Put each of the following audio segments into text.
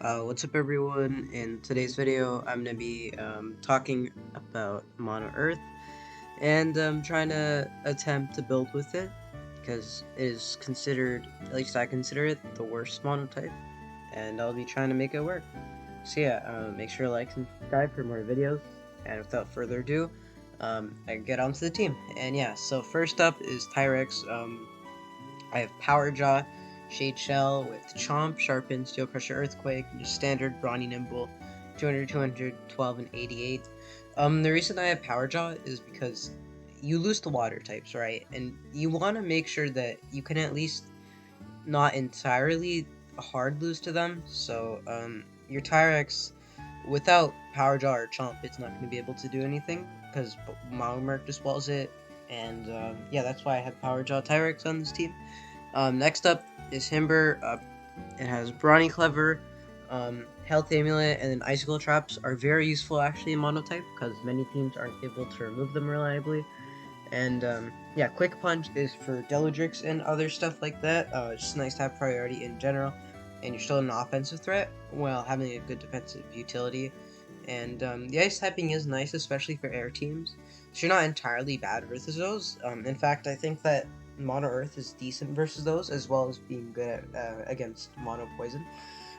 What's up everyone? In today's video, I'm going to be talking about Mono Earth and trying to attempt to build with it because it is considered, at least I consider it, the worst monotype, and I'll be trying to make it work. So yeah, make sure to like and subscribe for more videos, and without further ado, I can get onto the team. And yeah, so first up is Tyrex. I have Power Jaw, Shade Shell with Chomp, Sharpen, Steel Crusher, Earthquake, and just standard Brawny Nimble, 200, 200, 12, and 88. The reason I have Power Jaw is because you lose the water types, right? And you want to make sure that you can at least not entirely hard lose to them. So, your Tyrex, without Power Jaw or Chomp, it's not going to be able to do anything because Monomerc dispels it. And yeah, that's why I have Power Jaw Tyrex on this team. Next up is Himber. It has Brawny Clever, Health Amulet, and then Icicle Traps are very useful actually in Monotype because many teams aren't able to remove them reliably. And yeah, Quick Punch is for Deludrix and other stuff like that. It's just nice to have priority in general, and you're still an offensive threat while having a good defensive utility. And the ice typing is nice, especially for air teams. So you're not entirely bad versus those. In fact, I think that Mono Earth is decent versus those, as well as being good at, against Mono Poison,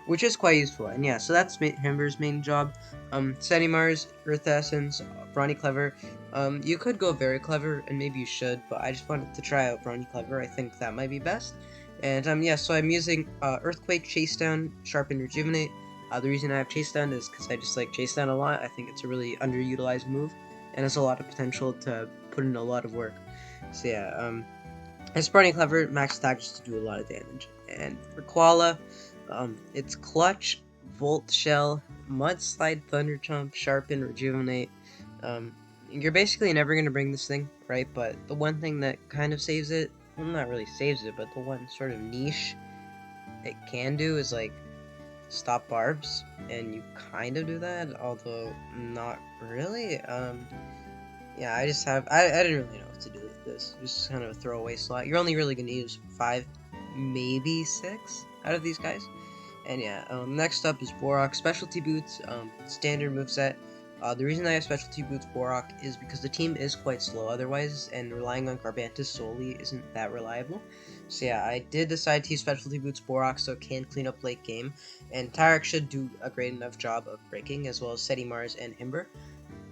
which is quite useful. And yeah, so that's Himber's main job. Mars, Earth Essence, Brawny Clever. You could go very clever, and maybe you should, but I just wanted to try out Brawny Clever. I think that might be best. And yeah, so I'm using Earthquake, Chase Down, Sharpen, Rejuvenate. The reason I have Chase Down is because I just like Chase Down a lot. I think it's a really underutilized move, and has a lot of potential to put in a lot of work. So yeah, it's Brawny Clever, max attack just to do a lot of damage. And for Koala, it's Clutch, Volt Shell, Mudslide, Thunder Chomp, Sharpen, Rejuvenate. You're basically never going to bring this thing, right? But the one thing that kind of saves it, well, not really saves it, but the one sort of niche it can do is like stop barbs, and you kind of do that, although not really. Yeah, I didn't really know what to do with this. Just kind of a throwaway slot. You're only really going to use 5, maybe 6 out of these guys. And yeah, next up is Borok. Specialty Boots, standard moveset. The reason I have Specialty Boots Borok is because the team is quite slow otherwise, and relying on Garbantis solely isn't that reliable. So yeah, I did decide to use Specialty Boots Borok so it can clean up late game, and Tyrek should do a great enough job of breaking, as well as Mars and Himber.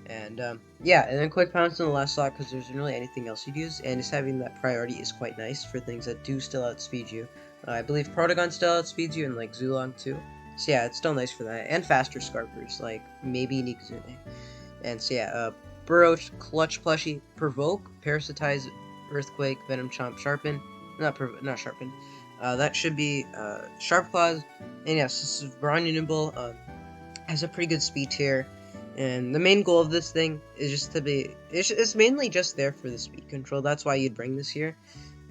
And yeah, and then Quick Pounce in the last slot because there isn't really anything else you'd use, and just having that priority is quite nice for things that do still outspeed you. I believe Protagon still outspeeds you, and like Zulong too. So yeah, it's still nice for that, and faster Scarpers, like maybe Nikazune. And so yeah, Burrow, Clutch Plushie, Provoke, Parasitize, Earthquake, Venom Chomp, Sharpen, not Sharpen. That should be Sharp Claws, and yes, this is Brawny Nimble. Has a pretty good speed tier, and the main goal of this thing is just to be, it's mainly just there for the speed control. That's why you'd bring this here.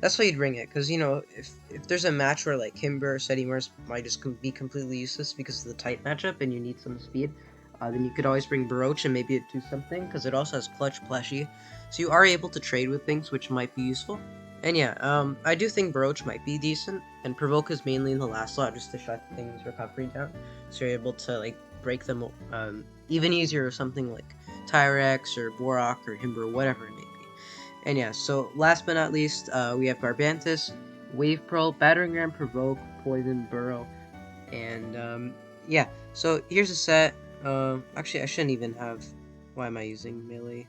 That's why you'd bring it, because, you know, if there's a match where, like, Kimber or Sedimers might just be completely useless because of the tight matchup and you need some speed, then you could always bring Baroche and maybe it do something, because it also has Clutch Plushie, so you are able to trade with things, which might be useful. And yeah, I do think Baroche might be decent, and Provoke is mainly in the last slot just to shut things recovery down, so you're able to, like, break them even easier with something like Tyrex or Borok or Himber, whatever it may be. And yeah, so last but not least, we have Garbantis, Wave Pearl, Battering Ram, Provoke, Poison, Burrow, and yeah, so here's a set. Actually, I shouldn't even have, why am I using melee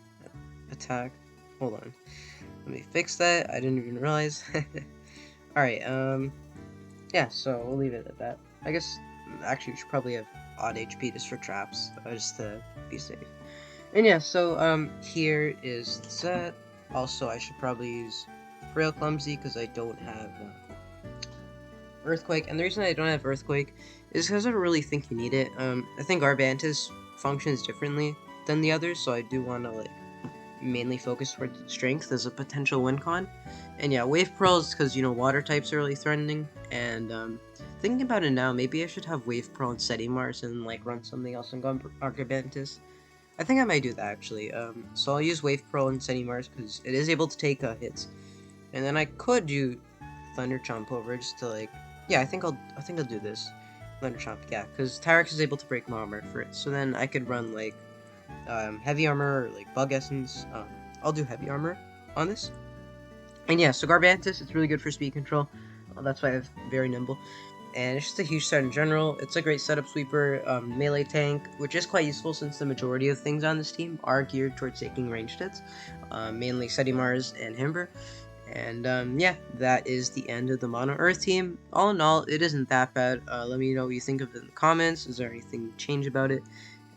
attack? Hold on. Let me fix that. I didn't even realize. Alright, yeah, so we'll leave it at that. I guess, actually, we should probably have odd HP just for traps, just to be safe. And yeah, so, here is the set. Also, I should probably use Frail Clumsy, because I don't have Earthquake. And the reason I don't have Earthquake is because I don't really think you need it. I think Arbantis functions differently than the others, so I do want to, like, mainly focus towards strength as a potential win con. And yeah, Wave Pearl is because, you know, water types are really threatening, and thinking about it now, maybe I should have Wave Pearl and Sedimars and, like, run something else and go Arcabantis. I think I might do that, actually. So I'll use Wave Pearl and Sedimars because it is able to take hits. And then I could do Thunder Chomp over just to, like, yeah, I think I'll do this. Chomp, yeah, because Tyrex is able to break my armor for it. So then I could run like heavy armor or like bug essence. I'll do heavy armor on this. And yeah, so Garbantus, it's really good for speed control. That's why I'm very nimble. And it's just a huge set in general. It's a great setup sweeper, melee tank, which is quite useful since the majority of things on this team are geared towards taking ranged hits, mainly Sedimars and Himber. And yeah, that is the end of the Mono Earth team. All in all, it isn't that bad. Let me know what you think of it in the comments. Is there anything to change about it?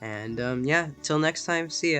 And yeah, till next time, see ya.